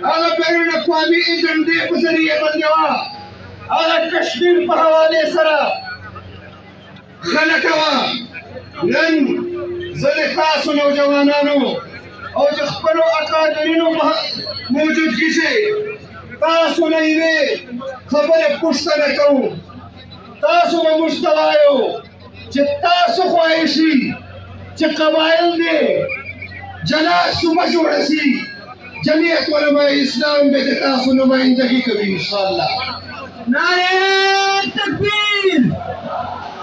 هغه بین الاقوامي ایجنډې په ذریعه باندې وه، هغه کشمیر په حوالې سره غلطه وه. نن زه د تاسو نوجوانانو او د خپلو اکادرینو موجودګي کې تاسو نه یوې خبرې پوښتنه کوو. تاسو به موږ ته وایو چې تاسو خواهشي چې قبایل دې جلا صوبه جوړه شي، جمعیت علماء اسلام به د تاسو نمائندګي کوي انشاءالله. نعرہ تکبیر!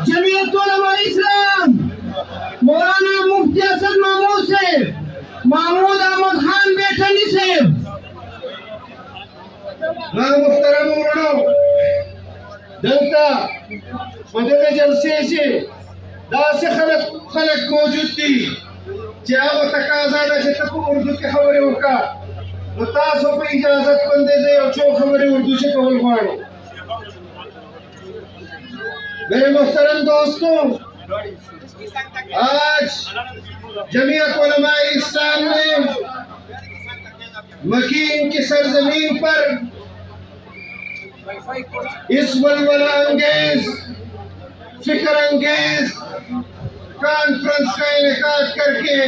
جمعیت علماء اسلام مولانا مفتی اسد محمود صاحب، محمود احمد خان بیٹھنی صاحب. محترم ورونو، دلته په دغه جلسې کې داسې خلک موجود دي چې هغه تقاضا ده چې ته په اردو کې خبرې وکړه. نو تاسو په اجازت باندې زه یو څو خبرې اردو کې کول غواړم. میرے محترم دوستوں، آج جمعیت علماء اسلام نے مکین کی سرزمین پر اس ولولہ انگیز، فکر انگیز کانفرنس کا انعقاد کر کے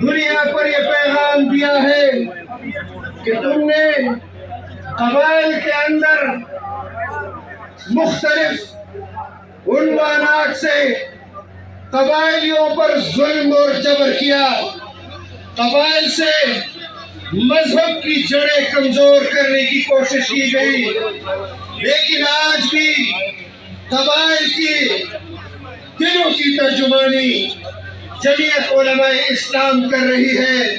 دنیا پر یہ پیغام دیا ہے کہ تم نے قبائل کے اندر مختلف عنوانات سے قبائلیوں پر ظلم اور جبر کیا، قبائل سے مذہب کی جڑیں کمزور کرنے کی کوشش کی گئی. لیکن آج بھی قبائل کی دلوں کی ترجمانی جمعیت علماء اسلام کر رہی ہے،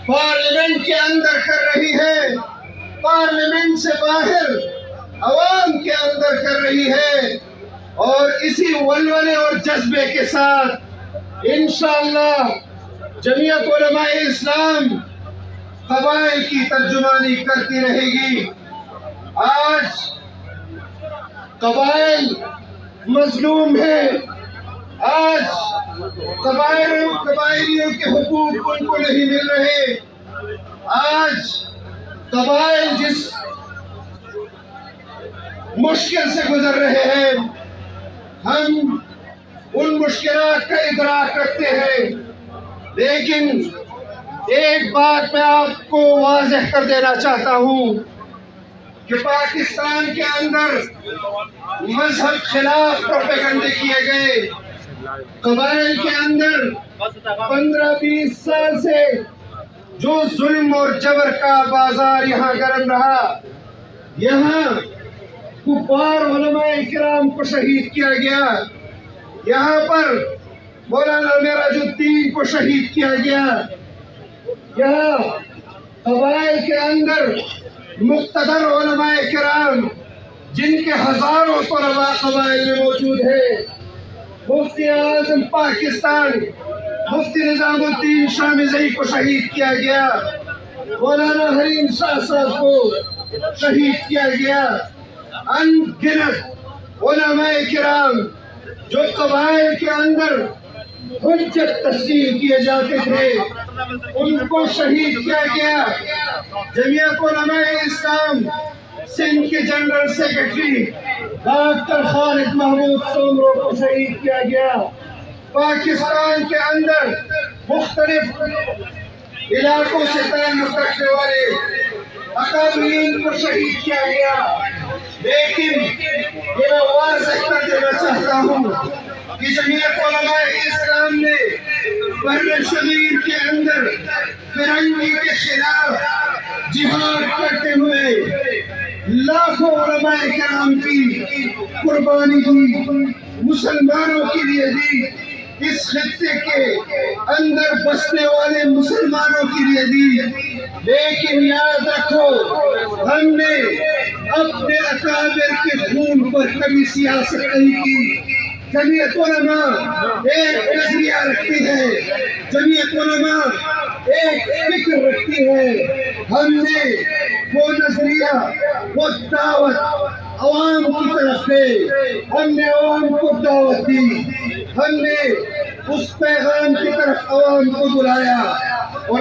پارلیمنٹ کے اندر کر رہی ہے، پارلیمنٹ سے باہر عوام کے اندر کر رہی ہے. اور اسی ولولے اور جذبے کے ساتھ انشاءاللہ جمعیت علماء اسلام قبائل کی ترجمانی کرتی رہے گی. آج قبائل مظلوم ہیں، آج قبائلیوں کے حقوق ان کو نہیں مل رہے. آج قبائل جس مشکل سے گزر رہے ہیں، ہم ان مشکلات کا ادراک رکھتے ہیں. لیکن ایک بات میں آپ کو واضح کر دینا چاہتا ہوں کہ پاکستان کے اندر مذہب خلاف پروپیگنڈے کیے گئے. قبائل کے اندر 15-20 سال سے جو ظلم اور جبر کا بازار یہاں گرم رہا، یہاں کفار علماء کرام کو شہید کیا گیا، یہاں پر مولانا معراج الدین کو شہید کیا گیا. یہاں قبائل کے اندر مقتدر علماء کرام جن کے ہزاروں طلباء قبائل میں موجود ہیں، مفتی اعظم پاکستان مفتی نظام الدین شاہ مزئی کو شہید کیا گیا، مولانا حریم شاہ صاحب کو شہید کیا گیا. ان گنت علماء کرام جو قبائل کے اندر حجت تسلیم کیے جاتے تھے، ان کو شہید کیا گیا. جمعیت علماء اسلام سندھ کے جنرل سیکرٹری ڈاکٹر خالد محمود سومرو کو شہید کیا گیا. پاکستان کے اندر مختلف علاقوں سے تعلق رکھنے والے اکابرین کو شہید کیا گیا. لیکن یہ میں واضح کر دینا چاہتا ہوں کہ جمعیت علماء اسلام نے بر صغیر کے اندر فرنگی کے خلاف جہاد کرتے ہوئے لاکھوں علماء کرام کی قربانی دی، مسلمانوں کے لیے دی، اس خطے کے اندر بسنے والے مسلمانوں کے لیے دی. لیکن یاد رکھو، ہم نے اپنے اکابر کے خون پر کبھی سیاست نہیں کی. جمعیت علماء ایک نظریہ رکھتی ہے، جمعیت علماء ایک فکر رکھتی ہے. ہم نے وہ نظریہ، وہ دعوت عوام کی طرف سے ہم نے عوام کو دعوت دی، ہم نے اس پیغام کی طرف عوام کو بلایا. اور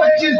25